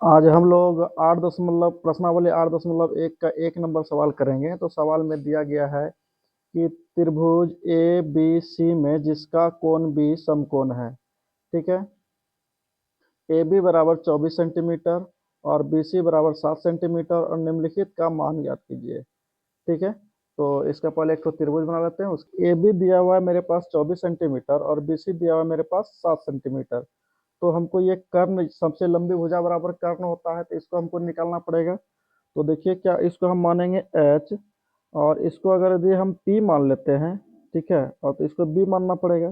आज हम लोग 8.प्रश्नावली 8.1 का 1 नंबर सवाल करेंगे। तो सवाल में दिया गया है कि त्रिभुज ए बी सी में जिसका कोण बी समकोण है। ठीक है। ए बी बराबर 24 सेंटीमीटर और बी सी बराबर 7 सेंटीमीटर और निम्नलिखित का मान ज्ञात कीजिए। ठीक है। तो इसका पहले एक तो त्रिभुज बना लेते हैं। उस ए बी दिया हुआ है मेरे पास 24 सेंटीमीटर और बी सी दिया हुआ है मेरे पास 7 सेंटीमीटर। तो हमको ये कर्ण सबसे लंबी भुजा बराबर कर्ण होता है, तो इसको हमको निकालना पड़ेगा। तो देखिए क्या इसको हम मानेंगे एच, और इसको अगर यदि हम पी मान लेते हैं, ठीक है, और तो इसको बी मानना पड़ेगा।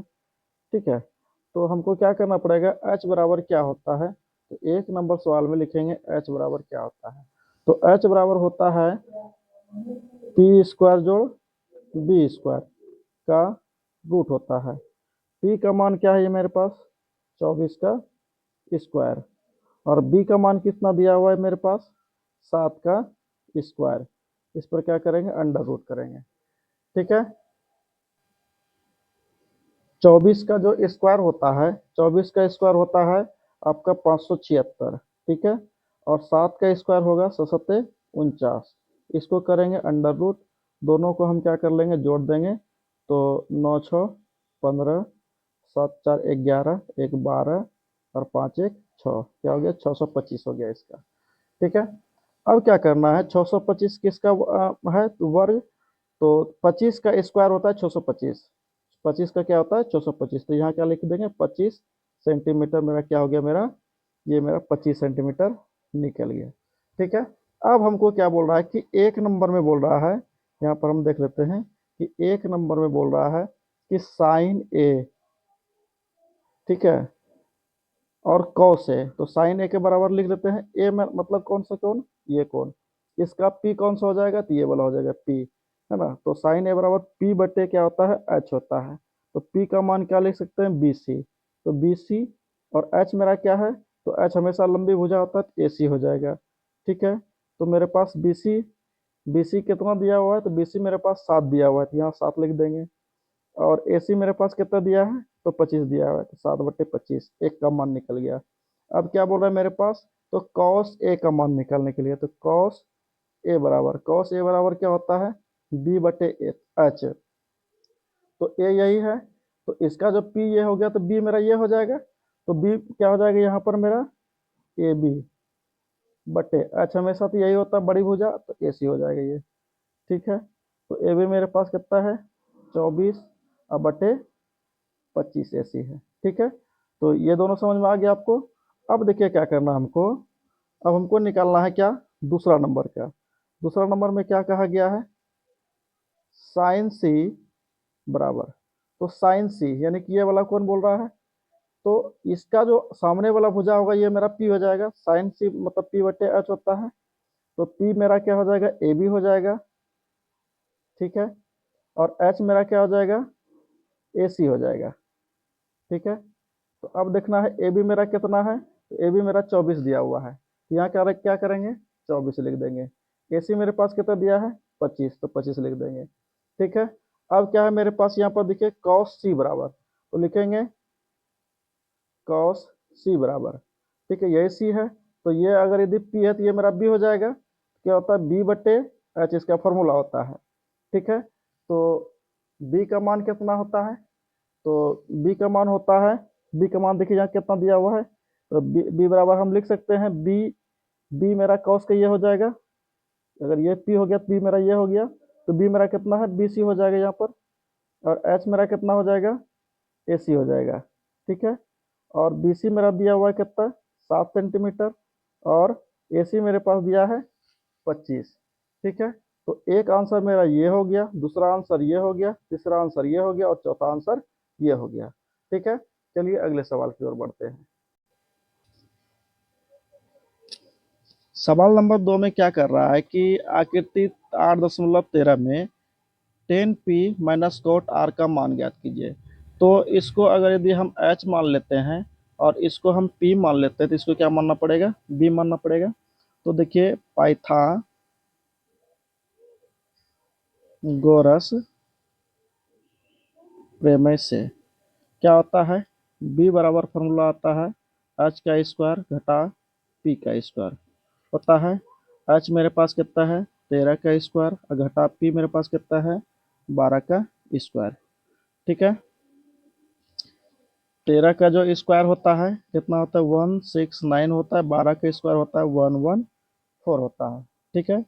ठीक है। तो हमको क्या करना पड़ेगा, एच बराबर क्या होता है, तो 1 नंबर सवाल में लिखेंगे एच बराबर क्या होता है। तो एच बराबर होता है पी स्क्वायर जोड़ बी स्क्वायर का रूट होता है। पी का मान क्या है ये मेरे पास 24 का स्क्वायर, और बी का मान कितना दिया हुआ है मेरे पास 7 का स्क्वायर। इस पर क्या करेंगे, अंडर रूट करेंगे। ठीक है। 24 का जो स्क्वायर होता है, 24 का स्क्वायर होता है आपका 576। ठीक है। और 7 का स्क्वायर होगा 749। इसको करेंगे अंडर रूट, दोनों को हम क्या कर लेंगे, जोड़ देंगे। तो 9 6 15, 7 4 11, एक 12 और 5 1 6, क्या हो गया 625 हो गया इसका। ठीक है। अब क्या करना है, 625 किसका है तो वर्ग। तो 25 का स्क्वायर होता है 625। 25 का क्या होता है 625, तो यहाँ क्या लिख देंगे 25 सेंटीमीटर। मेरा क्या हो गया, मेरा ये मेरा 25 सेंटीमीटर निकल गया। ठीक है। अब हमको क्या बोल रहा है कि 1 नंबर में बोल रहा है, यहाँ पर हम देख लेते हैं कि 1 नंबर में बोल रहा है कि साइन ए, ठीक है, और कॉस ए। तो साइन ए के बराबर लिख लेते हैं, ए में मतलब कौन सा कोण, ये कोण। इसका पी कौन सा हो जाएगा, तो ये वाला हो जाएगा पी, है ना। तो साइन ए बराबर पी बटे क्या होता है, एच होता है। तो पी का मान क्या लिख सकते हैं, बी सी। तो बी सी और एच मेरा क्या है, तो एच हमेशा लंबी भुजा होता है, तो ए सी हो जाएगा। ठीक है। तो मेरे पास बी सी कितना दिया हुआ है, तो बी सी मेरे पास 7 दिया हुआ है, तो यहाँ 7 लिख देंगे। और ए सी मेरे पास कितना दिया है, तो 25 दिया हुआ है, तो 7/25, एक का मान निकल गया। अब क्या बोल रहा है मेरे पास, तो कॉस ए का मान निकालने के लिए, तो कॉस ए बराबर क्या होता है, बी बटे एच। तो ए यही है, तो इसका जो पी ये हो गया, तो बी मेरा ये हो जाएगा। तो बी क्या हो जाएगा यहाँ पर मेरा, ए बी बटे एच। हमेशा तो यही होता है बड़ी भुजा, तो ए सी हो जाएगा ये। ठीक है। तो ए बी मेरे पास कितना है 24 अब बटे 25 ए सी है। ठीक है। तो ये दोनों समझ में आ गया आपको। अब देखिए क्या करना है हमको, अब हमको निकालना है क्या, दूसरा नंबर का। दूसरा नंबर में क्या कहा गया है, साइन सी बराबर। तो साइन सी यानी कि ये वाला कौन बोल रहा है, तो इसका जो सामने वाला भुजा होगा ये मेरा पी हो जाएगा। साइन सी मतलब पी बटे एच होता है। तो पी मेरा क्या हो जाएगा, ए बी हो जाएगा। ठीक है। और एच मेरा क्या हो जाएगा, ए सी हो जाएगा। ठीक है। तो अब देखना है ए बी मेरा कितना है, तो ए बी मेरा 24 दिया हुआ है, यहाँ क्या करेंगे 24 लिख देंगे। ए सी मेरे पास कितना दिया है 25, तो 25 लिख देंगे। ठीक है। अब क्या है मेरे पास यहाँ पर देखिए कॉस सी बराबर, तो लिखेंगे कॉस सी बराबर। ठीक है, यही सी है। तो ये अगर यदि पी है तो ये मेरा बी हो जाएगा। क्या होता है बी बटे एच, इसका फॉर्मूला होता है। ठीक है। तो बी का मान कितना होता है, तो बी का मान होता है, बी का मान देखिए यहाँ कितना दिया हुआ है, तो बी बराबर हम लिख सकते हैं बी, बी मेरा कॉस का ये हो जाएगा। अगर ये पी हो गया तो बी मेरा ये हो गया। तो बी मेरा कितना है बी सी हो जाएगा यहाँ पर। और एच मेरा कितना हो जाएगा, ए सी हो जाएगा। ठीक है। और बी सी मेरा दिया हुआ है कितना 7 सेंटीमीटर, और ए सी मेरे पास दिया है 25। ठीक है। तो एक आंसर मेरा ये हो गया, दूसरा आंसर ये हो गया, तीसरा आंसर ये हो गया और चौथा आंसर ये हो गया। ठीक है। चलिए अगले सवाल की ओर बढ़ते हैं। सवाल नंबर 2 में क्या कर रहा है कि आकृति 8.13 में 10p - cot r का मान ज्ञात कीजिए। तो इसको अगर यदि हम h मान लेते हैं और इसको हम p मान लेते हैं, तो इसको क्या मानना पड़ेगा, b मानना पड़ेगा। तो देखिए पाइथागोरस प्रमेय से क्या होता है, b बराबर फॉर्मूला आता है h का स्क्वायर घटा पी का स्क्वायर होता है। एच मेरे पास कितना है 13 का स्क्वायर और घटा पी मेरे पास कितना है 12 का स्क्वायर। ठीक है, 13 का जो स्क्वायर होता है कितना होता है 169 होता है, 12 का स्क्वायर होता है 114 होता है। ठीक है,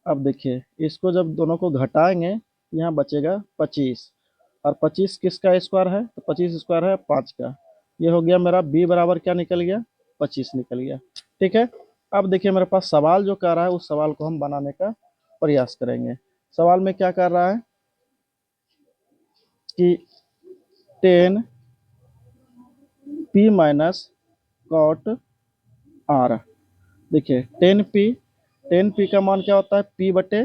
अब देखिए इसको जब दोनों को घटाएंगे यहाँ बचेगा 25, और 25 किसका स्क्वायर है तो 25 स्क्वायर है 5 का। ये हो गया मेरा बी बराबर क्या निकल गया 25 निकल गया। ठीक है, अब देखिए मेरे पास सवाल जो कर रहा है उस सवाल को हम बनाने का प्रयास करेंगे। सवाल में क्या कर रहा है कि 10 पी माइनस कॉट आर। देखिए 10 पी का मान क्या होता है पी बटे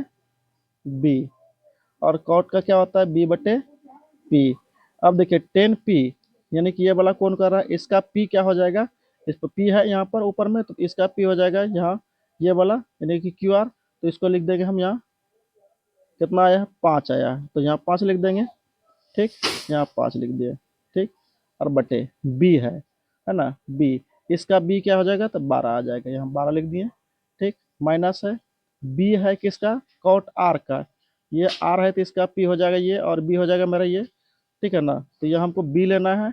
बी, और कॉट का क्या होता है बी बटे पी। अब देखिए 10 पी यानी कि ये वाला कौन कर रहा है, इसका पी क्या हो जाएगा, इस पर पी है यहाँ पर ऊपर में तो इसका पी हो जाएगा यहाँ ये वाला यानी कि क्यू आर। तो इसको लिख देंगे हम यहाँ कितना आया है 5 आया है तो यहाँ 5 लिख देंगे। ठीक, यहाँ 5 लिख दिए। ठीक, और बटे बी है ना बी, इसका बी क्या हो जाएगा तो 12 आ जाएगा, यहाँ 12 लिख दिए। ठीक, माइनस है बी है किसका कॉट आर का, ये आर है तो इसका पी हो जाएगा ये और बी हो जाएगा मेरा ये। ठीक है ना, तो ये हमको बी लेना है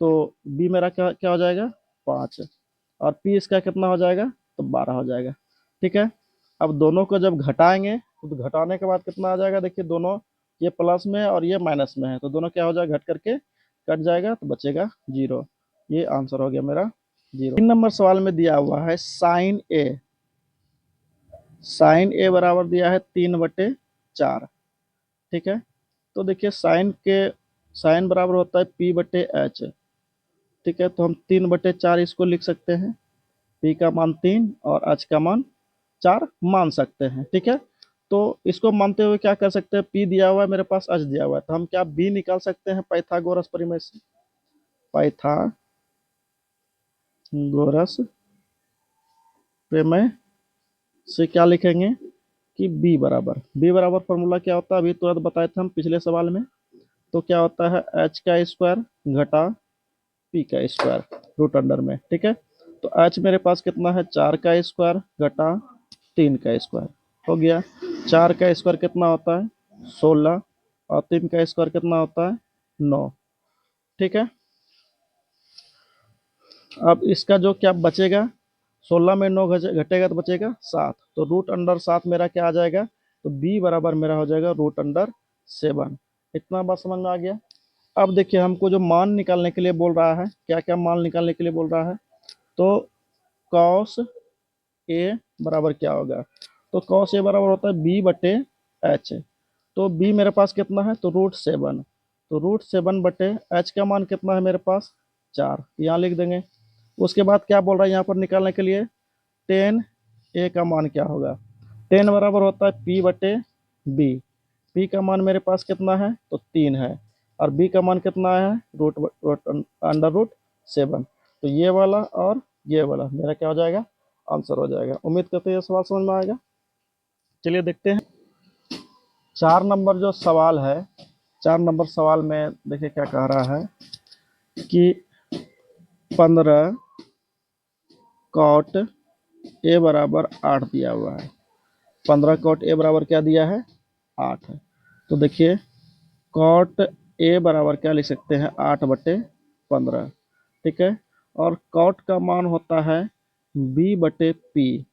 तो बी मेरा क्या क्या हो जाएगा 5, और पी इसका कितना हो जाएगा तो 12 हो जाएगा। ठीक है, अब दोनों को जब घटाएंगे तो घटाने के बाद कितना आ जाएगा, देखिए दोनों ये प्लस में है और ये माइनस में है तो दोनों क्या हो जाएगा घट करके कट जाएगा तो बचेगा 0। ये आंसर हो गया मेरा 0। 3 नंबर सवाल में दिया हुआ है साइन ए बराबर दिया है 3/4। ठीक है, तो देखिए साइन बराबर होता है पी बटे एच। ठीक है, तो हम 3/4 इसको लिख सकते हैं, पी का मान 3 और एच का मान 4 मान सकते हैं। ठीक है, तो इसको मानते हुए क्या कर सकते हैं, पी दिया हुआ है मेरे पास एच दिया हुआ है तो हम क्या बी निकाल सकते हैं पाइथागोरस प्रमेय से। पाइथागोरस प्रमेय से क्या लिखेंगे कि बी बराबर फॉर्मूला क्या होता है अभी तुरंत बताए थे हम पिछले सवाल में। तो क्या होता है एच का स्क्वायर घटा पी का स्क्वायर रूट अंडर में। ठीक है, तो एच मेरे पास कितना है 4 का स्क्वायर घटा 3 का स्क्वायर हो गया। 4 का स्क्वायर कितना होता है 16 और 3 का स्क्वायर कितना होता है 9। ठीक है, अब इसका जो क्या बचेगा 16 में 9 घटेगा तो बचेगा 7, तो रूट अंडर 7 मेरा क्या आ जाएगा तो बी बराबर मेरा हो जाएगा रूट अंडर 7। इतना बात समझ में आ गया। अब देखिए हमको जो मान निकालने के लिए बोल रहा है, क्या क्या मान निकालने के लिए बोल रहा है, तो कॉस ए बराबर क्या होगा, तो कॉस ए बराबर होता है बी बटे एच। तो बी मेरे पास कितना है तो √7, तो √7 बटे एच का मान कितना है मेरे पास 4, यहाँ लिख देंगे। उसके बाद क्या बोल रहा है यहाँ पर निकालने के लिए 10 ए का मान क्या होगा, 10 बराबर होता है पी बटे बी। पी का मान मेरे पास कितना है तो 3 है और बी का मान कितना है √7। तो ये वाला और ये वाला मेरा क्या हो जाएगा आंसर हो जाएगा। उम्मीद करते हैं ये सवाल समझ में आएगा। चलिए देखते हैं 4 नंबर जो सवाल है। 4 नंबर सवाल में देखिए क्या कह रहा है कि 15 कॉट ए बराबर 8 दिया हुआ है। 15 कॉट ए बराबर क्या दिया है 8 है। तो देखिए कॉट ए बराबर क्या लिख सकते हैं 8/15। ठीक है, और कॉट का मान होता है बी बटे पी,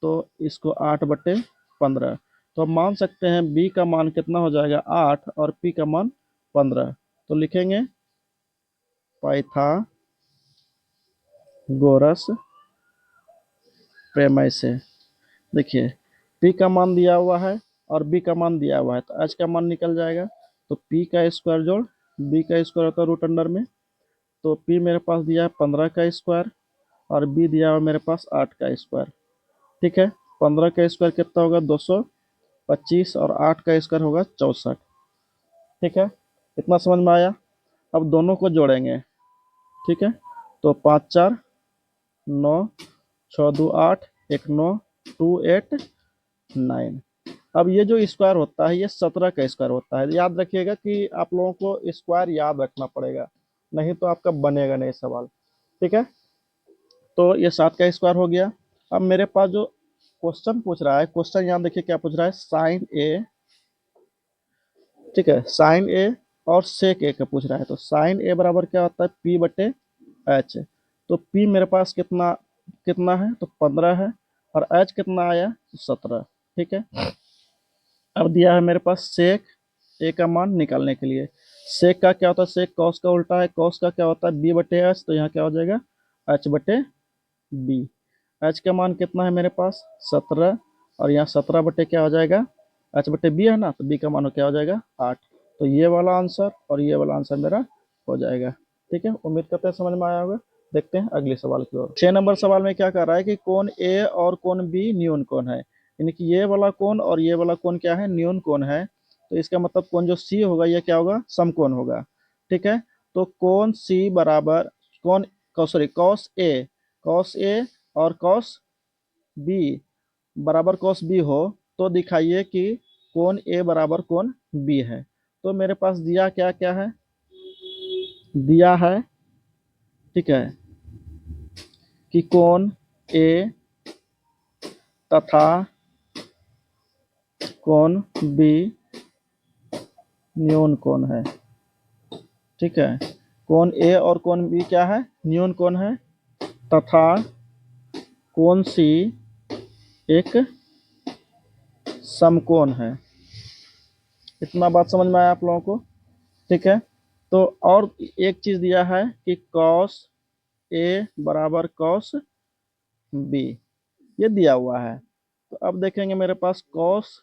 तो इसको 8/15, तो हम मान सकते हैं बी का मान कितना हो जाएगा 8 और पी का मान 15। तो लिखेंगे पाइथागोरस प्रमेय से। देखिए पी का मान दिया हुआ है और बी का मान दिया हुआ है तो एच का मान निकल जाएगा, तो पी का स्क्वायर जोड़ बी का स्क्वायर होता है रूट अंडर में। तो पी मेरे पास दिया है 15 का स्क्वायर और बी दिया हुआ मेरे पास 8 का स्क्वायर। ठीक है, 15 का स्क्वायर कितना होगा 225 और 8 का स्क्वायर होगा 64। ठीक है, इतना समझ में आया। अब दोनों को जोड़ेंगे। ठीक है, तो 5 4 9, 6 2 8, 1 9, 2 8 9। अब ये जो स्क्वायर होता है ये 17 का स्क्वायर होता है। याद रखिएगा कि आप लोगों को स्क्वायर याद रखना पड़ेगा, नहीं तो आपका बनेगा नहीं सवाल। ठीक है, तो ये 7 का स्क्वायर हो गया। अब मेरे पास जो क्वेश्चन पूछ रहा है, क्वेश्चन यहाँ देखिए क्या पूछ रहा है, साइन ए, ठीक है, साइन ए और सेक ए का पूछ रहा है। तो साइन ए बराबर क्या होता है, पी बटे एच। तो पी मेरे पास कितना कितना है, तो 15 है, और एच कितना आया, 17। ठीक है, अब दिया है मेरे पास सेक ए का मान निकालने के लिए। सेक का क्या होता है, सेक कॉस का उल्टा है, कॉस का क्या होता है, बी बटे एच। तो यहाँ क्या हो जाएगा, एच बटे बी। एच का मान कितना है मेरे पास, 17, और यहाँ 17 बटे क्या हो जाएगा, एच बटे बी है ना, तो बी का मान क्या हो जाएगा, 8। तो ये वाला आंसर और ये वाला आंसर मेरा हो जाएगा। ठीक है, उम्मीद करते हैं समझ में आया होगा। देखते हैं अगले सवाल की ओर। 6 नंबर सवाल में क्या कर रहा है कि कोण ए और कोण बी न्यून कोण है, यानी कि ये वाला कोण और ये वाला कोण क्या है, न्यून कोण है। तो इसका मतलब कोण जो सी होगा ये क्या होगा, समकोण होगा। ठीक है, तो कोण सी बराबर कोण, सॉरी, कॉस ए और कॉस बी बराबर कॉस बी हो, तो दिखाइए कि कोण ए बराबर कोण बी है। तो मेरे पास दिया क्या क्या है, दिया है, ठीक है, कि कोण ए तथा कोण बी न्यून कोण है। ठीक है, कोण ए और कोण बी क्या है, न्यून कोण है, तथा कोण सी एक समकोण है। इतना बात समझ में आया आप लोगों को। ठीक है, तो और एक चीज दिया है कि कॉस ए बराबर कॉस बी, ये दिया हुआ है। तो अब देखेंगे मेरे पास कॉस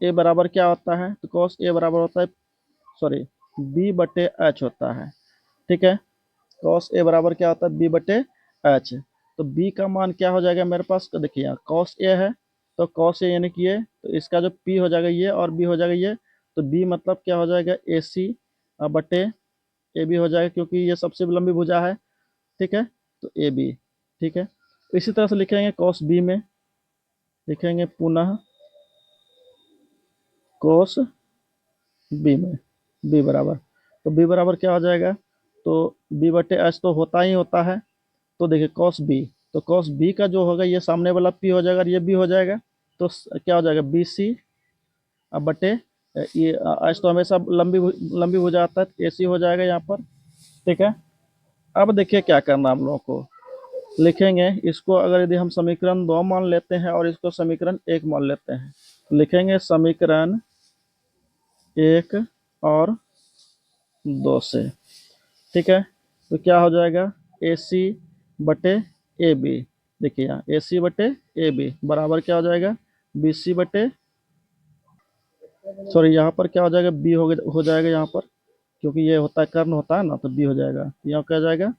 ए बराबर क्या होता है, तो कॉस ए बराबर होता है, सॉरी, बी बटे एच होता है। ठीक है, कॉस ए बराबर क्या होता है, बी बटे एच। तो बी का मान क्या हो जाएगा मेरे पास, तो देखिए यहाँ कॉस ए है, तो कॉस ए यानी कि ये, तो इसका जो पी हो जाएगा ये, और बी हो जाएगा ये। तो बी मतलब क्या हो जाएगा, ए सी बटे ए बी हो जाएगा, क्योंकि ये सबसे लंबी भुजा है। ठीक है, तो ए बी। ठीक है, तो इसी तरह से लिखेंगे कॉस बी में, लिखेंगे पुनः कॉस बी में, बी बराबर, तो बी बराबर क्या हो जाएगा, तो बी बटे एच तो होता ही होता है। तो देखिए कॉस बी, तो कॉस बी का जो होगा ये सामने वाला पी हो जाएगा और ये बी हो जाएगा। तो क्या हो जाएगा, बी सी अब बटे ये एच तो हमेशा लंबी हो जाता है, ए सी हो जाएगा यहाँ पर। ठीक है, अब देखिए क्या करना हम लोगों को, लिखेंगे इसको, अगर यदि हम समीकरण 2 मान लेते हैं और इसको समीकरण 1 मान लेते हैं, तो लिखेंगे समीकरण 1 और 2 से। ठीक है, तो क्या हो जाएगा, ए सी बटे ए बी, देखिए यहाँ ए सी बटे ए बी बराबर क्या हो जाएगा, बी सी बटे, सॉरी यहाँ पर क्या हो जाएगा, बी हो जाएगा यहाँ पर, क्योंकि ये होता है कर्ण होता है ना, तो बी हो जाएगा, यहाँ क्या जाएगा,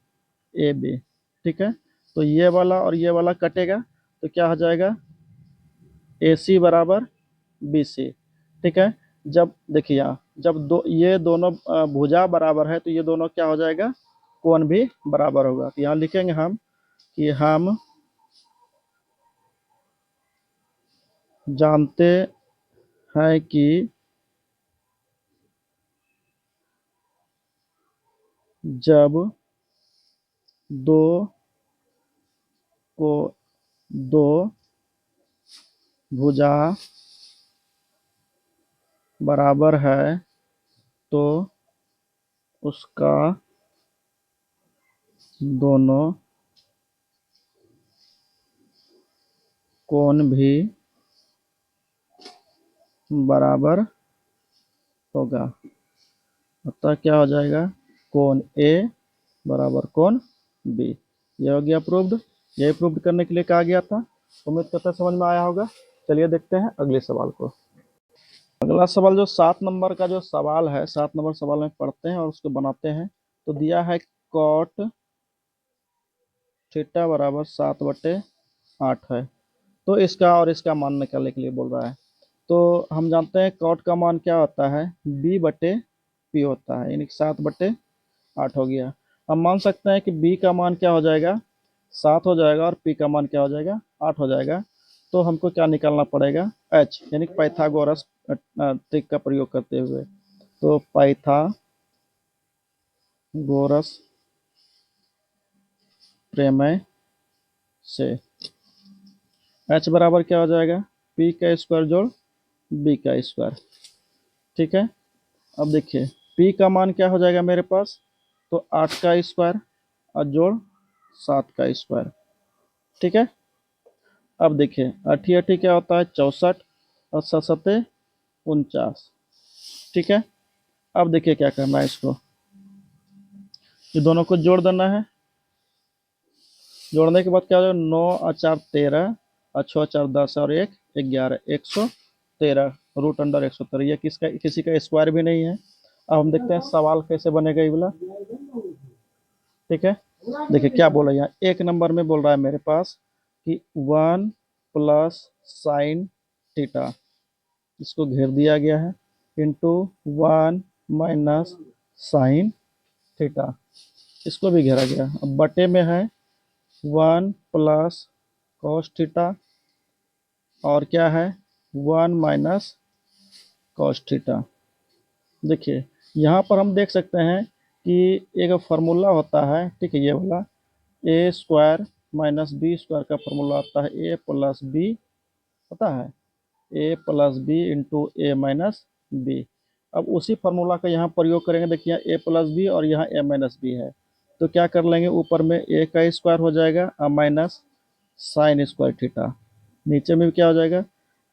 ए बी। ठीक है, तो ये वाला और ये वाला कटेगा, तो क्या हो जाएगा, ए सी बराबर बी सी। ठीक है, जब देखिए यहाँ जब ये दोनों भुजा बराबर है, तो ये दोनों क्या हो जाएगा, कोण भी बराबर होगा। तो यहाँ लिखेंगे हम कि हम जानते हैं कि जब दो को दो भुजा बराबर है तो उसका दोनों कोण भी बराबर होगा। अतः क्या हो जाएगा, कोण ए बराबर कोण बी। ये हो गया प्रूव्ड। यही प्रूव्ड करने के लिए कहा गया था। उम्मीद करता है समझ में आया होगा। चलिए देखते हैं अगले सवाल को। अगला सवाल जो 7 नंबर का जो सवाल है, 7 नंबर सवाल में पढ़ते हैं और उसको बनाते हैं। तो दिया है कॉट थीटा बराबर 7/8 है। तो इसका और इसका मान निकालने के लिए बोल रहा है। तो हम जानते हैं कॉट का मान क्या होता है, बी बटे पी होता है, यानी 7/8 हो गया। हम मान सकते हैं कि बी का मान क्या हो जाएगा, 7 हो जाएगा, और पी का मान क्या हो जाएगा, 8 हो जाएगा। तो हमको क्या निकालना पड़ेगा, एच, यानी पाइथागोरस ट्रिक का प्रयोग करते हुए। तो पाइथागोरस प्रमेय से। h बराबर क्या हो जाएगा, p का स्क्वायर जोड़ b का स्क्वायर। ठीक है, अब देखिए p का मान क्या हो जाएगा मेरे पास, तो 8 का स्क्वायर और जोड़ 7 का स्क्वायर। ठीक है, अब देखिए 8 8 क्या होता है 64 और 7 7 49। ठीक है, अब देखिए क्या करना है, इसको ये दोनों को जोड़ देना है। जोड़ने के बाद क्या हो जाएगा, 9 और 4 13 और 6 4 10 और 1 11, 113 रूट अंडर 113। ये किसका, किसी का स्क्वायर भी नहीं है। अब हम देखते हैं सवाल कैसे बनेगा ये वाला। ठीक है, देखिए क्या बोला यहाँ, एक नंबर में बोल रहा है मेरे पास कि 1 प्लस साइन थीटा, इसको घेर दिया गया है, इंटू 1 माइनस साइन थीटा, इसको भी घेरा गया। अब बटे में है 1 प्लस कॉस थीटा और क्या है 1 माइनस कॉस थीटा। देखिए यहाँ पर हम देख सकते हैं कि एक फार्मूला होता है, ठीक है, ये वाला ए स्क्वायर माइनस बी स्क्वायर का फार्मूला आता है, ए प्लस बी पता है, ए प्लस बी इंटू ए माइनस बी। अब उसी फार्मूला का यहाँ प्रयोग करेंगे। देखिए ए प्लस बी और यहाँ ए माइनस बी है, तो क्या कर लेंगे, ऊपर में ए का स्क्वायर हो जाएगा और माइनस साइन स्क्वायर थीटा, नीचे में भी क्या हो जाएगा,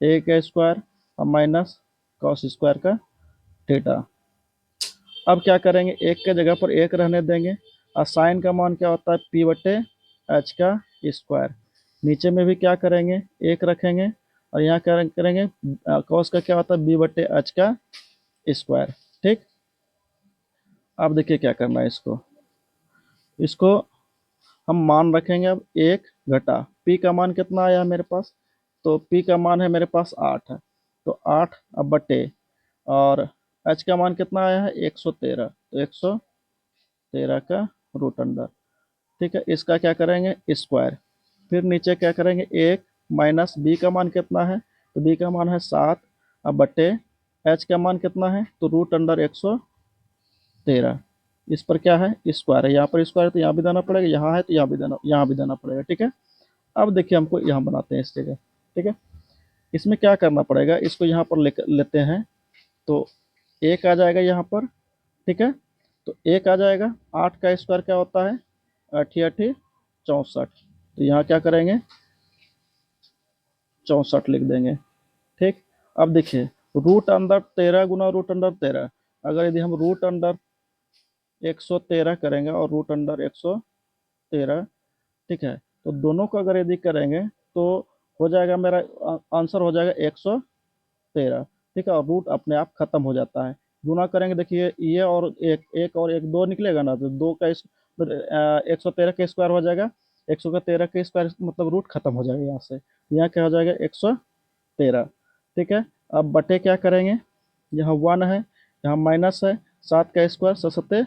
ए का स्क्वायर और माइनस कॉस स्क्वायर का थीटा। अब क्या करेंगे, एक के जगह पर एक रहने देंगे और साइन का मान क्या होता है पी बटे एच का स्क्वायर। नीचे में भी क्या करेंगे, एक रखेंगे और यहाँ क्या करेंगे, कॉस का क्या होता है बी बटे एच का स्क्वायर। ठीक, अब देखिए क्या करना है, इसको इसको हम मान रखेंगे। अब एक घटा पी का मान कितना आया मेरे पास, तो पी का मान है मेरे पास 8 है, तो 8 अब बटे, और एच का मान कितना आया है 113, तो 113 का रूट अंडर। ठीक है, इसका क्या करेंगे स्क्वायर, फिर नीचे क्या करेंगे एक माइनस बी का मान कितना है, तो बी का मान है 7, अब बटे एच का मान कितना है, तो रूट अंडर 113। इस पर क्या है स्क्वायर है, यहाँ पर स्क्वायर है तो यहाँ भी देना पड़ेगा, यहाँ है तो यहाँ भी देना पड़ेगा। ठीक है, अब देखिए हमको यहाँ बनाते हैं इस जगह। ठीक है, इसमें क्या करना पड़ेगा, इसको यहाँ पर लेते हैं, तो एक आ जाएगा यहाँ पर। ठीक है, तो एक आ जाएगा, 8 का स्क्वायर क्या होता है 8 8 64, तो यहाँ क्या करेंगे 64 लिख देंगे। ठीक, अब देखिए रूट अंडर 13 गुना रूट अंडर 13, अगर यदि हम रूट अंडर 113 करेंगे और रूट अंडर 113, ठीक है, तो दोनों को अगर यदि करेंगे तो हो जाएगा मेरा आंसर हो जाएगा 113। ठीक है, और रूट अपने आप खत्म हो जाता है। गुना करेंगे, देखिए ये और एक, एक और एक दो निकलेगा ना, तो दो का 113 का स्क्वायर हो जाएगा, 113 का स्क्वायर मतलब रूट खत्म हो जाएगा यहाँ से, यहाँ क्या हो जाएगा 113। ठीक है, अब बटे क्या करेंगे, यहाँ 1 है, यहाँ माइनस है, 7 का स्क्वायर 7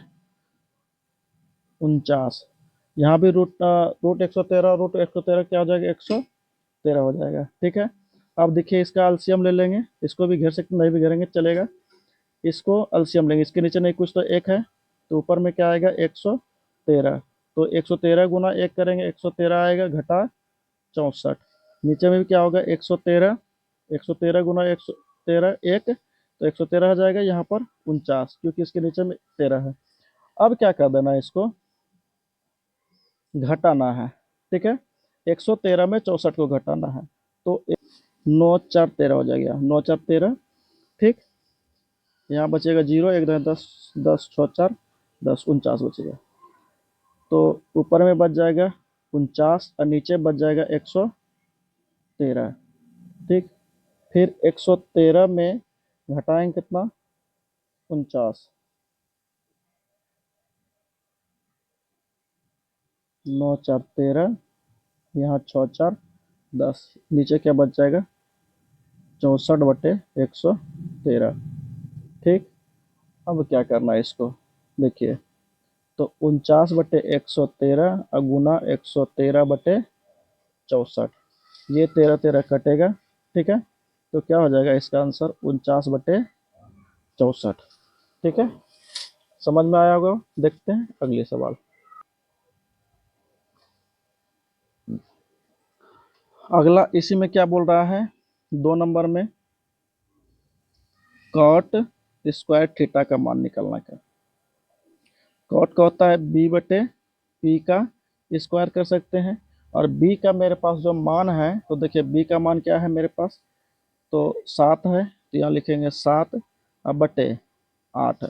49, यहाँ भी रूट 113 रूट 113 क्या हो जाएगा 113 हो जाएगा। ठीक है, अब देखिए इसका एलसीएम ले लेंगे, इसको भी घेर सकते नहीं भी घेरेंगे चलेगा, इसको एलसीएम लेंगे, इसके नीचे नहीं कुछ तो एक है, तो ऊपर में क्या आएगा 113, तो 113 गुना एक करेंगे 113 आएगा घटा 64, नीचे में भी क्या होगा 113, 113 गुना 113 एक, तो 113 हो जाएगा, यहाँ पर 49 क्योंकि इसके नीचे में 13 है। अब क्या कर देना है, इसको घटाना है। ठीक है, 113 में 64 को घटाना है, तो 9 4 13 हो जाएगा, 9 4 13। ठीक, यहाँ बचेगा 0, एक 10 10 6 4 10 49 बचेगा, तो ऊपर में बच जाएगा 49 और नीचे बच जाएगा 113। ठीक, फिर 113 में घटाएंगे कितना 49, 9 4 13, यहाँ 6 4 10, नीचे क्या बच जाएगा 64 बटे 113। ठीक, अब क्या करना है इसको, देखिए तो 49 बटे 113 और गुना 113 बटे 64, ये 13 13 कटेगा। ठीक है, तो क्या हो जाएगा इसका आंसर 49 बटे 64। ठीक है, समझ में आया होगा, देखते हैं अगले सवाल। अगला इसी में क्या बोल रहा है, 2 नंबर में कॉट स्क्वायर थीटा का मान निकालना का। कॉट का होता है बी बटे पी का स्क्वायर कर सकते हैं, और बी का मेरे पास जो मान है, तो देखिए बी का मान क्या है मेरे पास, तो 7 है, तो यहाँ लिखेंगे 7 अब बटे 8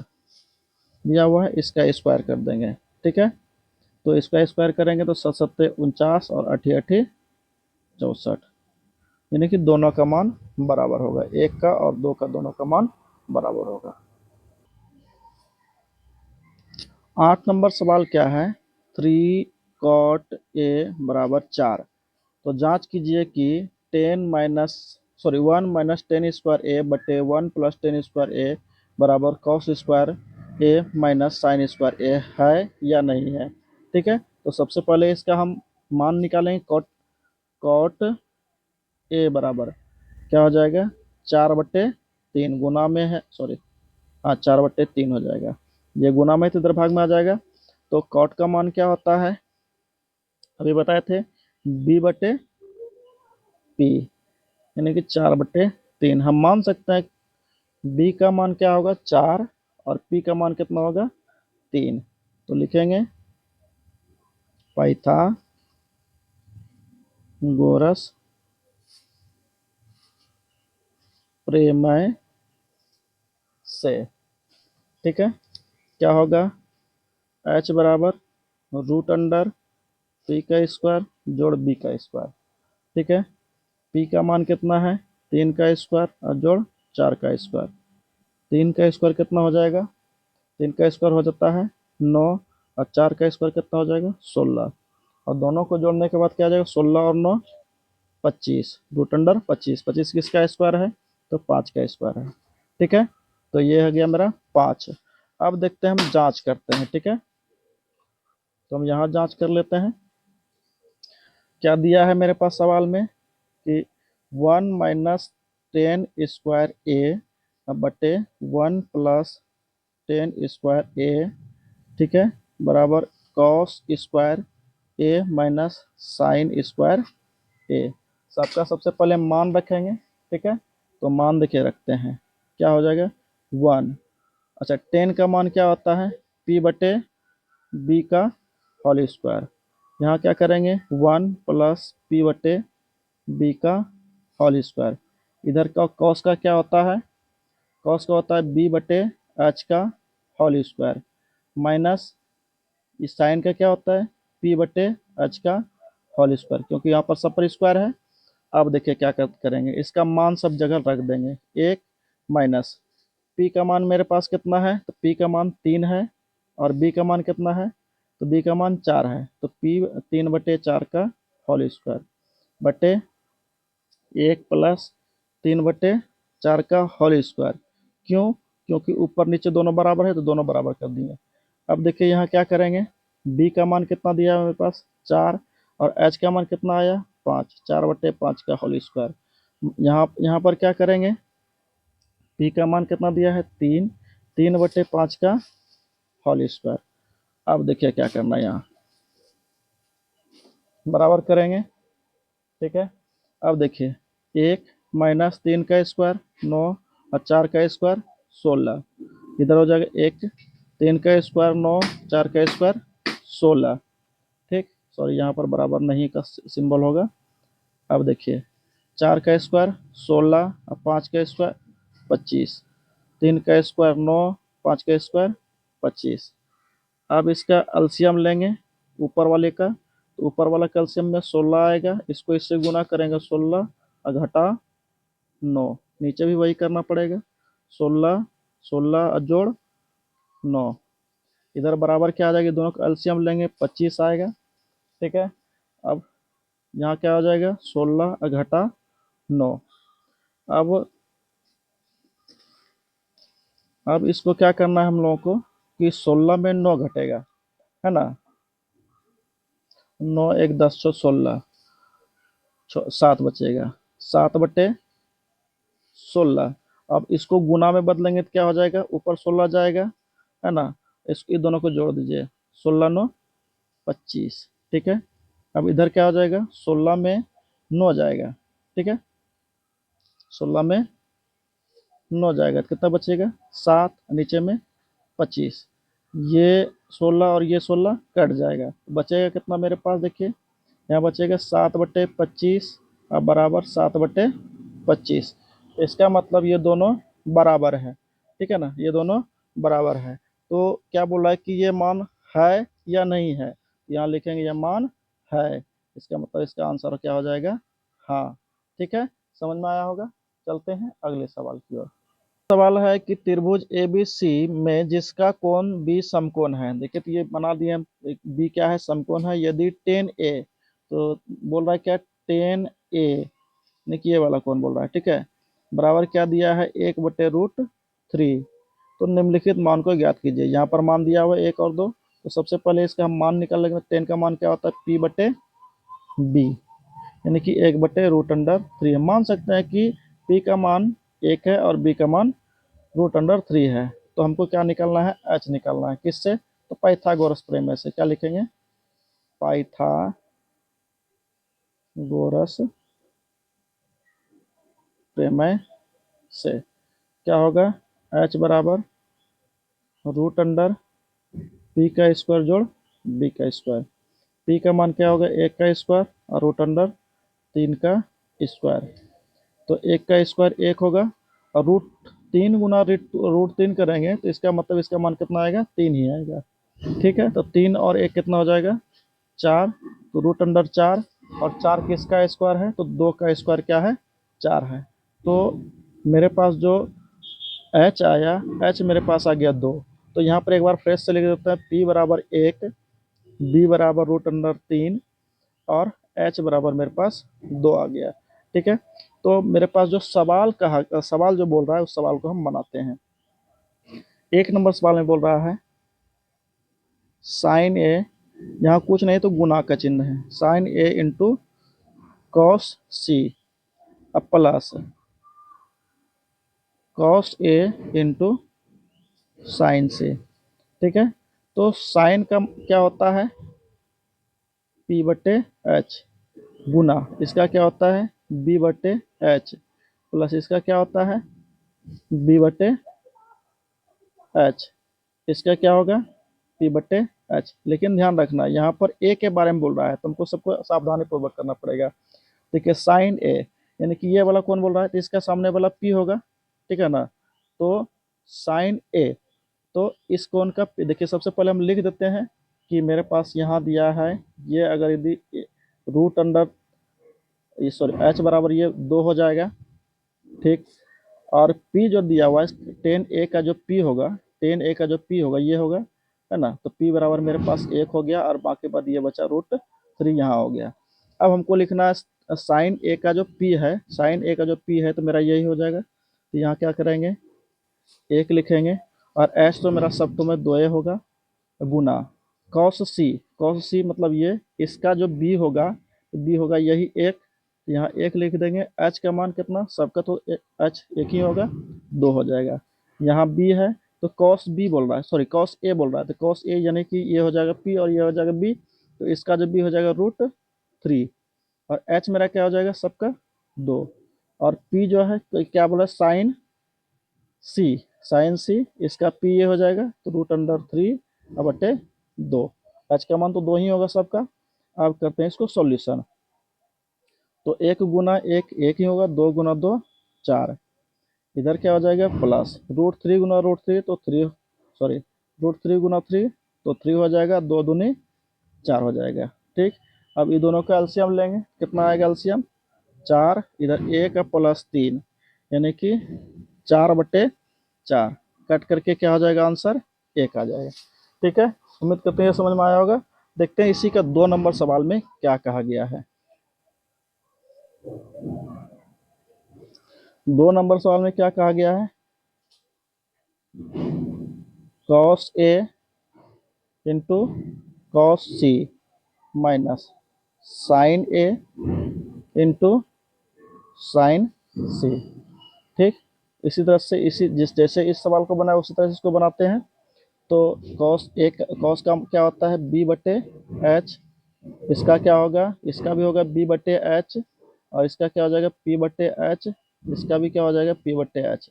दिया हुआ है, इसका स्क्वायर कर देंगे। ठीक है, तो इसका स्क्वायर करेंगे तो 7 7 49 और 8 8 64, यानी कि दोनों का मान बराबर होगा, एक का और दो का दोनों का मान बराबर होगा। 8 नंबर सवाल क्या है, 3 cot a = 4। तो जांच कीजिए कि 1 - 10² a/1 + 10² a बराबर cos square a minus sine square a है या नहीं है। ठीक है, तो सबसे पहले इसका हम मान निकालेंगे। कॉट ए बराबर क्या हो जाएगा, 4/3 गुना में है, सॉरी, हाँ 4/3 हो जाएगा, ये गुना में तो इधर भाग में आ जाएगा। तो कॉट का मान क्या होता है, अभी बताए थे, बी बटे पी, यानी कि 4/3। हम मान सकते हैं बी का मान क्या होगा 4 और पी का मान कितना होगा 3। तो लिखेंगे पाइथागोरस प्रमेय से। ठीक है, क्या होगा, एच बराबर √अंडर पी का स्क्वायर जोड़ बी का स्क्वायर। ठीक है, पी का मान कितना है 3 का स्क्वायर और जोड़ 4 का स्क्वायर। 3 का स्क्वायर कितना हो जाएगा, 3 का स्क्वायर हो जाता है 9, और 4 का स्क्वायर कितना हो जाएगा 16, और दोनों को जोड़ने के बाद क्या आ जाएगा, 16 और 9 25, √अंडर 25, 25 किसका स्क्वायर है, तो 5 का स्क्वायर है। ठीक है, तो ये हो गया मेरा 5। अब देखते हैं, हम जांच करते हैं। ठीक है, तो हम यहाँ जांच कर लेते हैं, क्या दिया है मेरे पास सवाल में कि 1 - 10² a/1 + 10² a, ठीक है, बराबर कॉस स्क्वायर ए माइनस साइन स्क्वायर ए। सबका सबसे पहले मान रखेंगे। ठीक है, तो मान देखिए रखते हैं, क्या हो जाएगा 1। अच्छा, 10 का मान क्या होता है, पी बटे बी का होल स्क्वायर। यहाँ क्या करेंगे 1 + पी बटे बी का होल स्क्वायर। इधर का कॉस का क्या होता है, कॉस का होता है बी बटे एच का होल स्क्वायर, माइनस इस साइन का क्या होता है पी बटे एच का होल स्क्वायर, क्योंकि यहाँ पर सब पर स्क्वायर है। अब देखिए क्या करेंगे, इसका मान सब जगह रख देंगे, एक माइनस पी का मान मेरे पास कितना है, तो पी का मान 3 है, और बी का मान कितना है, तो बी का मान 4 है, तो पी 3/4 का होल स्क्वायर बटे 1 + 3/4 का होल स्क्वायर। क्यों, क्योंकि ऊपर नीचे दोनों बराबर है, तो दोनों बराबर कर दिए। अब देखिए यहाँ क्या करेंगे, बी का मान कितना दिया है मेरे पास 4, और एच का मान कितना आया 5, 4/5 का होल स्क्वायर। यहाँ यहाँ पर क्या करेंगे, पी का मान कितना दिया है 3, 3/5 का होल स्क्वायर। अब देखिए क्या करना है, यहाँ बराबर करेंगे। ठीक है, अब देखिए 1 - 3 का स्क्वायर 9, और 4 का स्क्वायर 16, इधर हो जाएगा 1, 3 का स्क्वायर 9, 4 का स्क्वायर 16। ठीक, सॉरी यहाँ पर बराबर नहीं का सिंबल होगा। अब देखिए 4 का स्क्वायर 16 और 5 का स्क्वायर 25, 3 का स्क्वायर 9, 5 का स्क्वायर 25। अब इसका एलसीएम लेंगे ऊपर वाले का, तो ऊपर वाला का एलसीएम में 16 आएगा, इसको इससे गुना करेंगे 16 और घटा 9, नीचे भी वही करना पड़ेगा, 16 16 और जोड़ 9, इधर बराबर क्या आ जाएगी, दोनों का एलसीएम लेंगे 25 आएगा। ठीक है, अब यहाँ क्या हो जाएगा 16 और घटा 9। अब इसको क्या करना है हम लोगों को, कि 16 में 9 घटेगा, है ना, 9 1 10 16, 7 बचेगा, 7/16। अब इसको गुना में बदलेंगे तो क्या हो जाएगा, ऊपर 16 जाएगा, है ना, इसको दोनों को जोड़ दीजिए, 16 9 25। ठीक है, अब इधर क्या हो जाएगा, 16 में 9 जाएगा, ठीक है। 16 में 9 जाएगा तो कितना बचेगा, 7, नीचे में 25। ये 16 और ये 16 कट जाएगा, बचेगा कितना मेरे पास, देखिए यहाँ बचेगा 7/25 और बराबर 7/25। इसका मतलब ये दोनों बराबर है, ठीक है ना, ये दोनों बराबर है। तो क्या बोल रहा है कि ये मान है या नहीं है, यहाँ लिखेंगे ये मान है, इसका मतलब इसका आंसर क्या हो जाएगा, हाँ। ठीक है, समझ में आया होगा। चलते हैं अगले सवाल की ओर। सवाल है कि त्रिभुज एबीसी में जिसका कोण बी समकोण है। देखिए तो ये बना दिए हम, बी क्या है, समकोण है। यदि 10A, तो बोल रहा है क्या, 10A यानी कि ये वाला कोण बोल रहा है, ठीक है, बराबर क्या दिया है, 1/√3। तो निम्नलिखित मान को ज्ञात कीजिए। यहाँ पर मान दिया हुआ 1 और 2, तो सबसे पहले इसका हम मान निकाल लेंगे। 10 का मान क्या होता है, P/B, यानी कि 1/√3। हम मान सकते हैं कि P का मान 1 है और B का मान √3 है। तो हमको क्या निकालना है, H निकालना है। किससे, तो पाइथागोरस प्रमेय से। क्या लिखेंगे, पाइथागोरस प्रमेय से क्या होगा, H बराबर √P का स्क्वायर जोड़ B का स्क्वायर। P का मान क्या होगा, 1 का स्क्वायर और √3 का स्क्वायर। तो 1 का स्क्वायर 1 होगा और √3 गुना √3 करेंगे तो इसका मतलब इसका मान कितना आएगा, 3 ही आएगा, ठीक है। तो 3 और 1 कितना हो जाएगा, 4। तो √4 और 4 किसका स्क्वायर है, तो 2 का स्क्वायर क्या है, 4 है। तो मेरे पास जो H आया, H मेरे पास आ गया 2। तो यहाँ पर एक बार फ्रेश से लिख देते हैं, P बराबर 1, B बराबर √3 और H बराबर मेरे पास 2 आ गया, ठीक है। तो मेरे पास जो सवाल जो बोल रहा है उस सवाल को हम बनाते हैं। 1 नंबर सवाल में बोल रहा है साइन ए, यहाँ कुछ नहीं तो गुना का चिन्ह है, साइन ए इंटू कॉस सी अब plus cos A into sine से, ठीक है। तो साइन का क्या होता है, P/H, गुना इसका क्या होता है, B/H, प्लस इसका क्या होता है, B/H, इसका क्या होगा, P/H। लेकिन ध्यान रखना यहाँ पर ए के बारे में बोल रहा है, तुमको सबको सावधानी पूर्वक करना पड़ेगा। ठीक है, साइन ए यानी कि ये वाला कौन बोल रहा है, तो इसका सामने वाला P होगा, ठीक है ना। तो साइन ए, तो इस कोण का देखिए, सबसे पहले हम लिख देते हैं कि मेरे पास यहाँ दिया है, ये अगर यदि रूट अंडर सॉरी H बराबर ये 2 हो जाएगा, ठीक। और P जो दिया हुआ है 10A का जो P होगा, 10A का जो P होगा ये होगा, है ना। तो P बराबर मेरे पास 1 हो गया और बाकी बाद ये बचा √3 यहाँ हो गया। अब हमको लिखना है साइन ए का जो P है, साइन ए का जो P है तो मेरा यही हो जाएगा। तो यहाँ क्या करेंगे, 1 लिखेंगे और H तो मेरा सब तो में 2 होगा, गुना कॉस सी मतलब ये, इसका जो B होगा तो B होगा यही 1, यहाँ 1 लिख देंगे। H का मान कितना, सबका तो H 1 ही होगा, 2 हो जाएगा। यहाँ B है तो कॉस B बोल रहा है, सॉरी कॉस A बोल रहा है, तो कॉस A यानी कि ये हो जाएगा P और ये हो जाएगा B, तो इसका जो B हो जाएगा √3 और H मेरा क्या हो जाएगा, सबका 2 और P जो है तो क्या बोला, साइन सी इसका P ये हो जाएगा तो √3/2। H का मान तो 2 ही होगा सबका। अब करते हैं इसको सॉल्यूशन। तो 1 गुना 1 1 ही होगा, 2 गुना 2 4, इधर क्या हो जाएगा प्लस √3 गुना √3 तो 3, सॉरी √3 गुना 3 तो 3 हो जाएगा, 2 दूनी 4 हो जाएगा, ठीक। अब ये दोनों का एलसीएम लेंगे, कितना आएगा एलसीएम, 4, इधर 1 प्लस 3 यानी कि 4/4, कट करके क्या हो जाएगा आंसर, 1 आ जाएगा, ठीक है। उम्मीद करते हैं समझ में आया होगा। देखते हैं इसी का 2 नंबर सवाल में क्या कहा गया है। 2 नंबर सवाल में क्या कहा गया है, cos A into cos C minus sign A into sine सी, ठीक। इसी तरह से जैसे इस सवाल को बनाया उसी तरह से इसको बनाते हैं। तो कॉस का क्या होता है, B/H, इसका क्या होगा, इसका भी होगा B/H और इसका क्या हो जाएगा P बट्टे एच, इसका भी क्या हो जाएगा P बट्टे एच।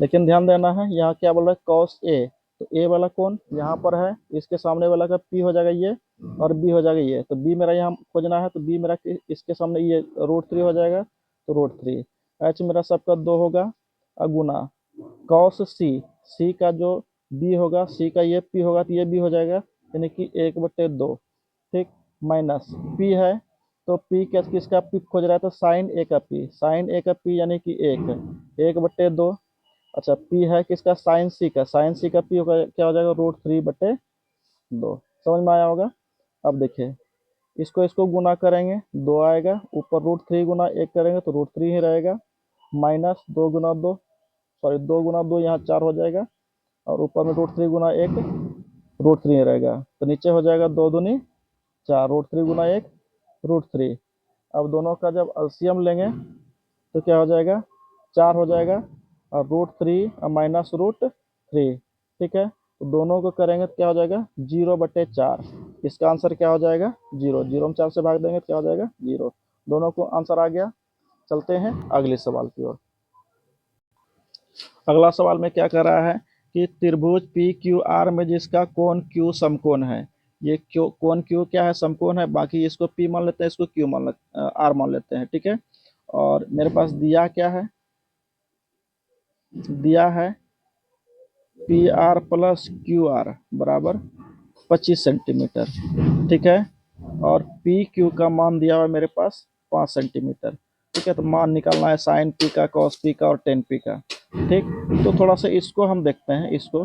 लेकिन ध्यान देना है यहाँ क्या बोल रहा है कॉस ए, तो ए वाला कौन यहाँ पर है, इसके सामने वाला का P हो जाएगा ये और B हो जाएगा ये, तो B मेरा यहाँ खोजना है, तो B मेरा इसके सामने ये √3 हो जाएगा, तो √3 एच मेरा सबका 2 होगा गुना कॉस सी, सी का जो B होगा, सी का ये P होगा तो ये B हो जाएगा, यानी कि 1/2, ठीक, माइनस P है, तो P क्या किसका P खोज रहा है, तो साइन ए का P, साइन ए का P यानी कि 1/2। अच्छा P है किसका साइन सी का, साइन सी का P होगा क्या हो जाएगा √3/2, समझ में आया होगा। अब देखिए इसको इसको गुना करेंगे 2 आएगा, ऊपर √3 गुना 1 करेंगे तो √3 ही रहेगा, माइनस 2 गुना 2, सॉरी 2 गुना 2 यहाँ 4 हो जाएगा, और ऊपर में √3 गुना 1 √3 रहेगा, तो नीचे हो जाएगा 2 दूनी 4, √3 गुना 1 √3। अब दोनों का जब एलसीएम लेंगे तो क्या हो जाएगा 4 हो जाएगा, और √3 और माइनस √3, ठीक है, तो दोनों को करेंगे तो क्या हो जाएगा 0/4, इसका आंसर क्या हो जाएगा 0, 0 में 4 से भाग देंगे तो क्या हो जाएगा 0, दोनों को आंसर आ गया। चलते हैं अगले सवाल की ओर। अगला सवाल में क्या कर रहा है कि त्रिभुज पी क्यू आर में जिसका कोण क्यू समकोण है, ये क्यों कोण क्यू क्या है समकोण है, बाकी इसको पी मान लेते हैं, इसको क्यू मान लेते आर मान लेते हैं, ठीक है। और मेरे पास दिया क्या है, दिया है P R plus Q R बराबर 25 सेंटीमीटर, ठीक है, और पी क्यू का मान दिया हुआ है मेरे पास 5 सेंटीमीटर, ठीक है, तो मान निकालना है साइन पी का, कॉस पी का और टेन पी का, ठीक। तो थोड़ा सा इसको हम देखते हैं इसको,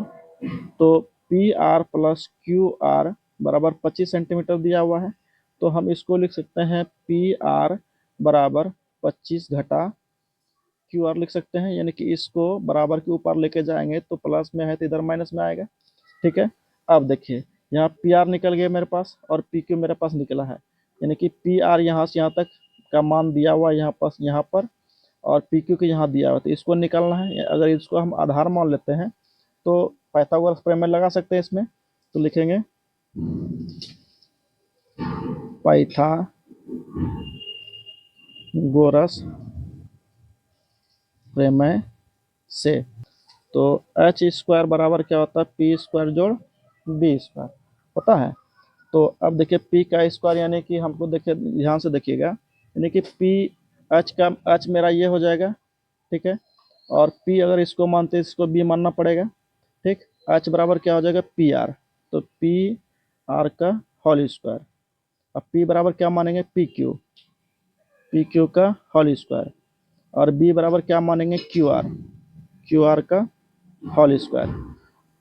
तो P R plus Q R बराबर 25 सेंटीमीटर दिया हुआ है, तो हम इसको लिख सकते हैं पी आर बराबर 25 घटा क्यू आर लिख सकते हैं, यानी कि इसको बराबर के ऊपर लेके जाएंगे तो प्लस में है तो इधर माइनस में आएगा, ठीक है। अब देखिए यहाँ पी आर निकल गया मेरे पास और पी क्यू मेरे पास निकला है, यानी कि पी आर यहाँ से यहाँ तक का मान दिया हुआ है यहाँ पर और पी क्यू के यहाँ दिया हुआ, तो इसको निकालना है। अगर इसको हम आधार मान लेते हैं तो पाइथागोरस प्रमेय लगा सकते हैं इसमें, तो लिखेंगे पाइथागोरस प्रमेय से, तो एच स्क्वायर बराबर क्या होता है पी स्क्वायर जोड़ बी स्क्वायर होता है। तो अब देखिए पी का स्क्वायर यानी कि हमको देखिए ध्यान से देखिएगा, यानी कि पी एच का एच मेरा ये हो जाएगा, ठीक है, और पी अगर इसको मानते हैं इसको बी मानना पड़ेगा, ठीक। एच बराबर क्या हो जाएगा पी आर, तो पी आर का होल स्क्वायर, अब पी बराबर क्या मानेंगे पी क्यू का होल स्क्वायर, और बी बराबर क्या मानेंगे क्यू आर का होल स्क्वायर।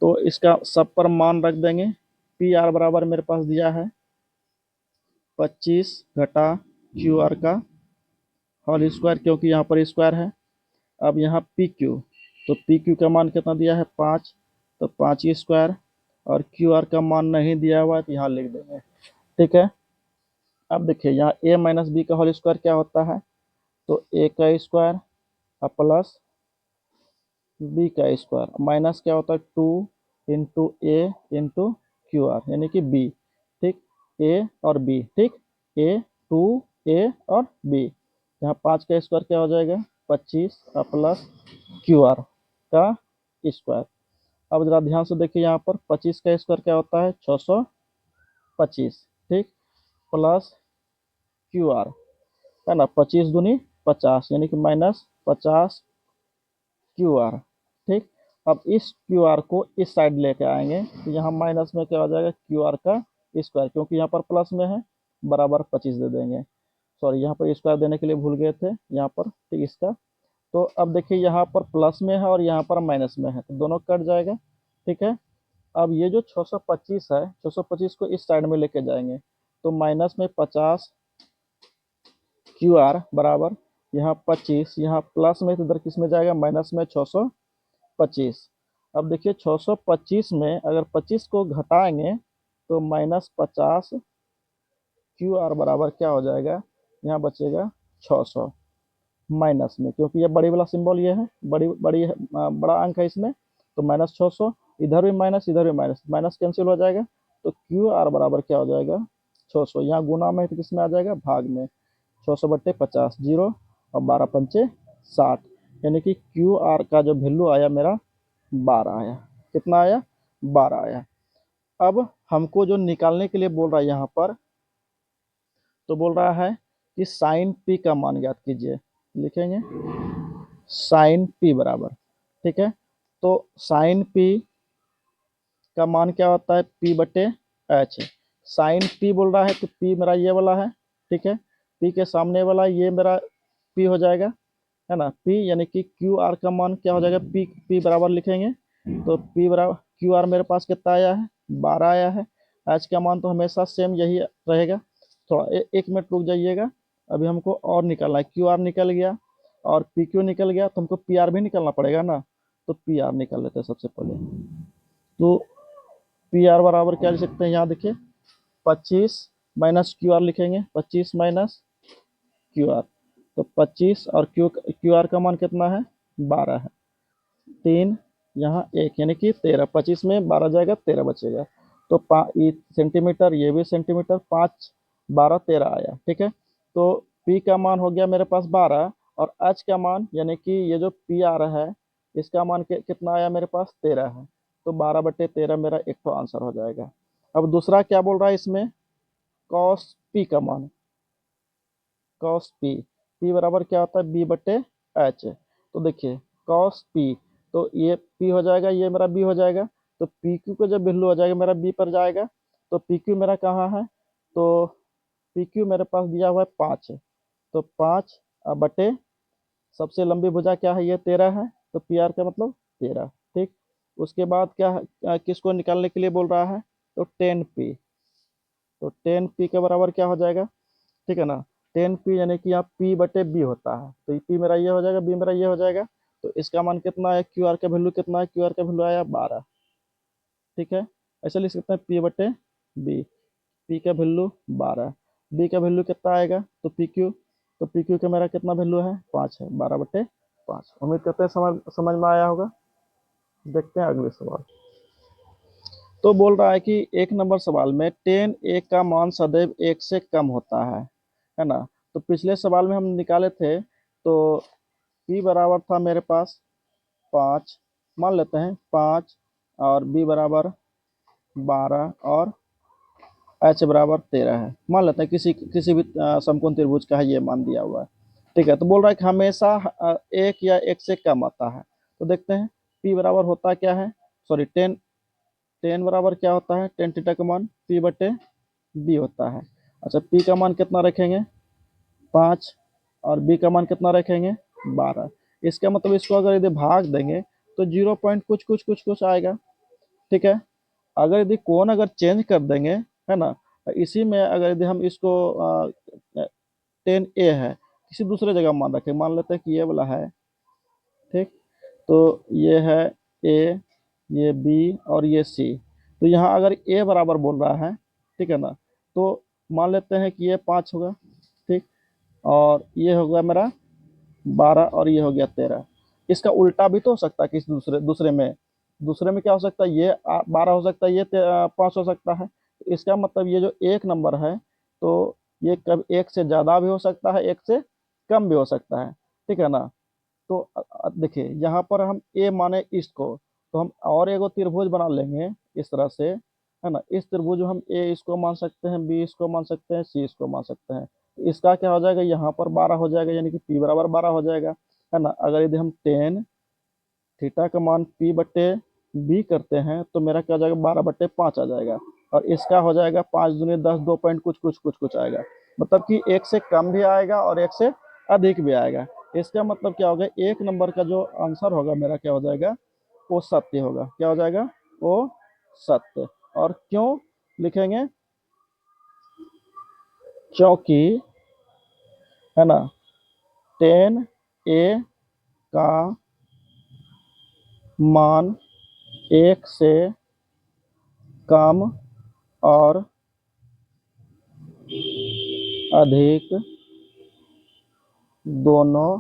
तो इसका सब पर मान रख देंगे, पी आर बराबर मेरे पास दिया है 25 घटा क्यू आर का होल स्क्वायर, क्योंकि यहाँ पर स्क्वायर है। अब यहाँ पी क्यू, तो पी क्यू का मान कितना दिया है 5, तो 5 स्क्वायर, और क्यू आर का मान नहीं दिया हुआ है तो यहाँ लिख देंगे, ठीक है। अब देखिए यहाँ ए माइनस बी का होल स्क्वायर क्या होता है, तो ए का स्क्वायर प्लस बी का स्क्वायर माइनस क्या होता है 2 इंटू ए इंटू क्यू आर यानी कि बी, ठीक, ए और बी, ठीक, ए 2 ए और बी, यहाँ 5 का स्क्वायर क्या हो जाएगा 25 प्लस क्यू आर का स्क्वायर। अब जरा ध्यान से देखिए यहाँ पर 25 का स्क्वायर क्या होता है 625, ठीक, प्लस क्यू आर है ना 25 दूनी 50 यानी कि माइनस 50 क्यू आर, ठीक। अब इस क्यू आर को इस साइड लेके आएंगे तो यहाँ माइनस में क्या हो जाएगा क्यू आर का स्क्वायर, क्योंकि यहाँ पर प्लस में है बराबर 25 दे देंगे, सॉरी यहाँ पर स्क्वायर देने के लिए भूल गए थे यहाँ पर, ठीक, इसका। तो अब देखिए यहाँ पर प्लस में है और यहाँ पर माइनस में है तो दोनों कट जाएगा, ठीक है। अब ये जो 625 है 625 को इस साइड में लेके जाएंगे तो माइनस में 50 क्यू आर बराबर यहाँ 25, यहाँ प्लस में तो इधर किस में जाएगा माइनस में 625। अब देखिए 625 में अगर 25 को घटाएंगे तो -50 क्यू आर बराबर क्या हो जाएगा, यहाँ बचेगा 600 माइनस में, क्योंकि ये बड़ी वाला सिंबल ये है, बड़ा अंक है इसमें, तो -600, इधर भी माइनस इधर भी माइनस, माइनस कैंसिल हो जाएगा, तो क्यू आर बराबर क्या हो जाएगा 600, यहाँ गुना में तो किस में आ जाएगा भाग में, 600/50 जीरो और 12 पंचे 60, यानी कि क्यू आर का जो वैल्यू आया मेरा 12 आया। कितना आया? 12 आया। अब हमको जो निकालने के लिए बोल रहा है यहाँ पर, तो बोल रहा है कि साइन पी का मान ज्ञात कीजिए। लिखेंगे साइन पी बराबर, ठीक है। तो साइन पी का मान क्या होता है? P/H। साइन पी बोल रहा है तो पी मेरा ये वाला है, ठीक है। पी के सामने वाला ये मेरा पी हो जाएगा, है ना। पी यानी कि क्यू आर का मान क्या हो जाएगा? पी बराबर लिखेंगे तो पी बराबर क्यू आर मेरे पास कितना आया है? 12 आया है। एच का मान तो हमेशा सेम यही रहेगा। थोड़ा एक मिनट रुक जाइएगा, अभी हमको और निकालना है। क्यू आर निकल गया और पी क्यू निकल गया, तो हमको पी आर भी निकलना पड़ेगा ना। तो पी आर निकाल लेते हैं सबसे पहले। तो पी आर बराबर क्या लिख सकते हैं? यहाँ देखिए 25 माइनस क्यू आर लिखेंगे, 25 माइनस क्यू आर। तो 25 और क्यू आर का मान कितना है? 12 है। 3 यहाँ 1 यानी कि 13। 25 में 12 जाएगा, 13 बचेगा। तो ये सेंटीमीटर, ये भी सेंटीमीटर, 5 12 13 आया, ठीक है। तो पी का मान हो गया मेरे पास 12 और एच का मान यानी कि ये जो पी आ रहा है इसका मान कितना आया मेरे पास? 13 है। तो 12/13 मेरा एक तो आंसर हो जाएगा। अब दूसरा क्या बोल रहा है इसमें? कॉस पी का मान। कॉस पी, पी बराबर क्या होता है? B/H। तो देखिए कॉस पी, तो ये पी हो जाएगा, ये मेरा बी हो जाएगा। तो पी क्यू का जब वैल्यू हो जाएगा मेरा बी पर जाएगा। तो पी क्यू मेरा कहाँ है? तो पी क्यू मेरे पास दिया हुआ है 5। तो 5 बटे सबसे लंबी भुजा क्या है? ये 13 है। तो पी आर का मतलब 13, ठीक। उसके बाद क्या किसको निकालने के लिए बोल रहा है? तो 10p। तो 10p के बराबर क्या हो जाएगा? ठीक है ना। 10p यानी कि यहाँ P/B होता है। तो पी मेरा ये हो जाएगा, बी मेरा ये हो जाएगा। तो इसका मान कितना है? क्यू आर का वैल्यू कितना है? क्यू आर का वैल्यू आया 12, ठीक है। ऐसे लिख सकते हैं P/B। पी का वैल्यू 12, बी का वैल्यू कितना आएगा? तो पी क्यू। तो पी क्यू का मेरा कितना वैल्यू है? 5 है, 12/5। उम्मीद करते हैं समझ में आया होगा। देखते हैं अगले सवाल। तो बोल रहा है कि 1 नंबर सवाल में 10a का मान सदैव 1 से कम होता है ना। तो पिछले सवाल में हम निकाले थे, तो p बराबर था मेरे पास 5, मान लेते हैं 5, और b बराबर 12 और h बराबर 13 है। मान लेते हैं किसी भी समकोण त्रिभुज का है, ये मान दिया हुआ है, ठीक है। तो बोल रहा है कि हमेशा 1 या 1 से कम आता है। तो देखते हैं p बराबर होता क्या है? सॉरी 10 बराबर क्या होता है? टेन थीटा का मान P/B होता है। अच्छा, P का मान कितना रखेंगे? 5 और B का मान कितना रखेंगे? 12। इसका मतलब इसको अगर यदि भाग देंगे तो 0 पॉइंट कुछ कुछ कुछ कुछ आएगा, ठीक है। अगर यदि कोण अगर चेंज कर देंगे, है ना, इसी में अगर यदि हम इसको 10a है, किसी दूसरे जगह मान रखें, मान लेते हैं कि ये वाला है, ठीक। तो ये है a, ये b और ये c। तो यहाँ अगर a बराबर बोल रहा है, ठीक है ना, तो मान लेते हैं कि ये 5 होगा, ठीक। और ये होगा मेरा 12 और ये हो गया 13। इसका उल्टा भी तो हो सकता है किसी दूसरे में क्या हो सकता है? ये 12 हो सकता है, ये 5 हो सकता है। तो इसका मतलब ये जो 1 नंबर है, तो ये कब 1 से ज़्यादा भी हो सकता है, 1 से कम भी हो सकता है, ठीक है ना। तो देखिए यहाँ पर हम ए माने इसको, तो हम और एगो त्रिभुज बना लेंगे इस तरह से, है ना। इस त्रिभुज में हम ए इसको मान सकते हैं, बी इसको मान सकते हैं, सी इसको मान सकते हैं। तो इसका क्या हो जाएगा? यहाँ पर 12 हो जाएगा, यानी कि पी बराबर 12 हो जाएगा, है ना। अगर यदि हम 10 थीटा का मान P/B करते हैं तो मेरा क्या हो जाएगा? 12/5 आ जाएगा। और इसका हो जाएगा 5 दूनी 10, 2 पॉइंट कुछ कुछ कुछ कुछ आएगा। मतलब कि 1 से कम भी आएगा और 1 से अधिक भी आएगा। इसका मतलब क्या होगा? 1 नंबर का जो आंसर होगा मेरा क्या हो जाएगा? वो सत्य होगा। क्या हो जाएगा? वो सत्य। और क्यों लिखेंगे? क्योंकि, है ना, 10a का मान 1 से कम और अधिक दोनों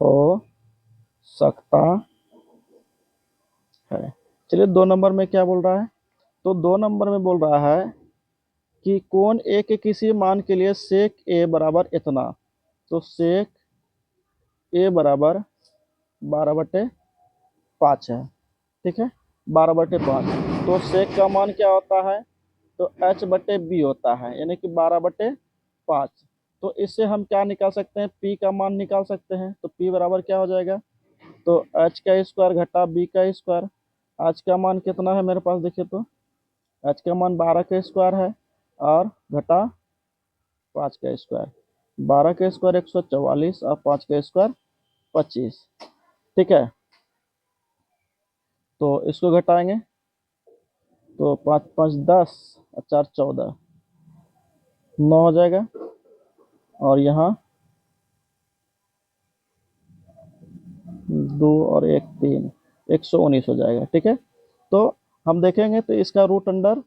हो सकता है। चलिए 2 नंबर में क्या बोल रहा है? तो 2 नंबर में बोल रहा है कि कोण ए के किसी मान के लिए सेक ए बराबर इतना, तो सेक ए बराबर 12/5 है, ठीक है, 12/5। तो सेक का मान क्या होता है, तो h/b होता है, यानी कि 12/5। तो इससे हम क्या निकाल सकते हैं, p का मान निकाल सकते हैं। तो p बराबर क्या हो जाएगा, तो h का स्क्वायर घटा b का स्क्वायर। h का मान कितना है मेरे पास, देखिए तो h का मान 12 का स्क्वायर है और घटा 5 का स्क्वायर। 12 का स्क्वायर 144 और 5 का स्क्वायर 25, ठीक है। तो इसको घटाएंगे तो 5 5 10 और 4 14, 9 हो जाएगा। और यहाँ 2 और 1 3, 119 हो जाएगा, ठीक है। तो हम देखेंगे तो इसका रूट अंडर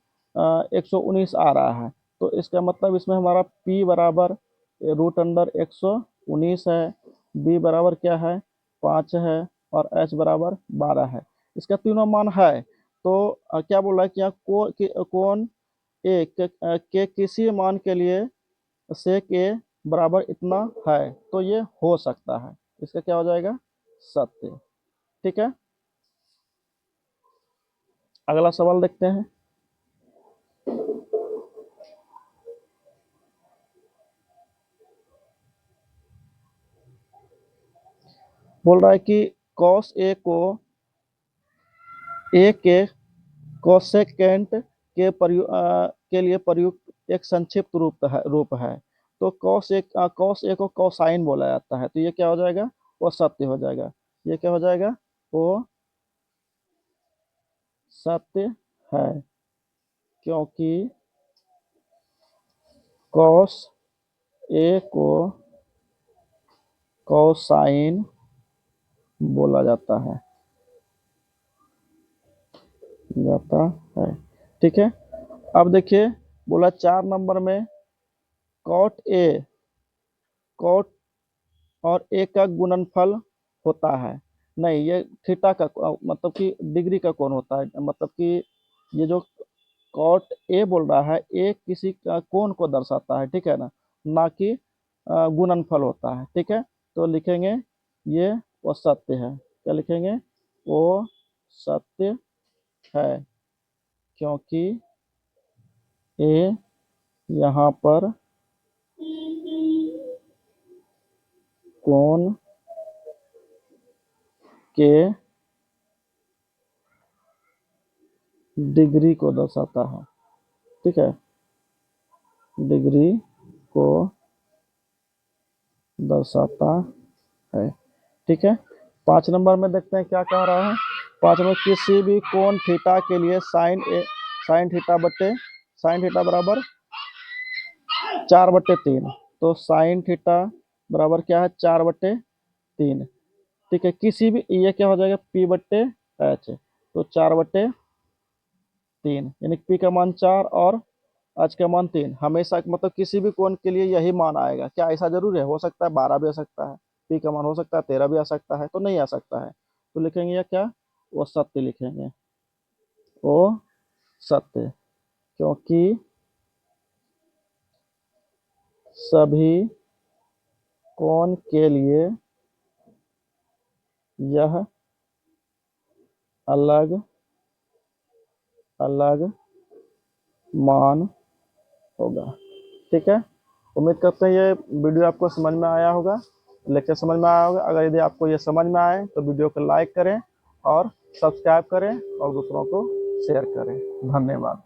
119 आ रहा है। तो इसका मतलब इसमें हमारा p बराबर रूट अंडर 119 है, b बराबर क्या है 5 है और h बराबर 12 है। इसका तीनों मान है। तो क्या बोल रहा है कि यहाँ कौन ए के किसी मान के लिए सेक ए बराबर इतना है, तो ये हो सकता है। इसका क्या हो जाएगा, सत्य, ठीक है। अगला सवाल देखते हैं। बोल रहा है कि cos ए को ए के कोसेकेंट के लिए प्रयुक्त एक संक्षिप्त रूप है। तो cos ए को कोसाइन बोला जाता है। तो ये क्या हो जाएगा, वो सत्य हो जाएगा। ये क्या हो जाएगा, वो सत्य है, क्योंकि cos ए को कोसाइन बोला जाता है, ठीक है। अब देखिए, बोला 4 नंबर में कॉट और ए का गुणनफल होता है। नहीं, ये थीटा का मतलब कि डिग्री का कोण होता है। मतलब कि ये जो कॉट ए बोल रहा है, ए किसी का कोण को दर्शाता है, ठीक है ना, ना कि गुणनफल होता है, ठीक है। तो लिखेंगे ये वो सत्य है। क्या लिखेंगे, वो सत्य है, क्योंकि ए यहाँ पर कोण के डिग्री को दर्शाता है, ठीक है, डिग्री को दर्शाता है, ठीक है। 5 नंबर में देखते हैं क्या कह रहा है। 5 में किसी भी कोण थीटा के लिए साइन थीटा बराबर 4/3। तो साइन थीटा बराबर क्या है, 4/3, ठीक है। किसी भी, ये क्या हो जाएगा, p/h। तो 4/3, यानी p का मान 4 और h का मान 3। हमेशा मतलब किसी भी कोण के लिए यही मान आएगा। क्या ऐसा जरूर है, हो सकता है 12 भी आ सकता है, p का मान हो सकता है 13 भी आ सकता है, तो नहीं आ सकता है। तो लिखेंगे या क्या, वो सत्य लिखेंगे, वो सत्य, क्योंकि सभी कोण के लिए यह अलग अलग मान होगा, ठीक है। उम्मीद करते हैं ये वीडियो आपको समझ में आया होगा, लेक्चर समझ में आया होगा। अगर यदि आपको ये समझ में आए तो वीडियो को लाइक करें और सब्सक्राइब करें और दूसरों को शेयर करें। धन्यवाद।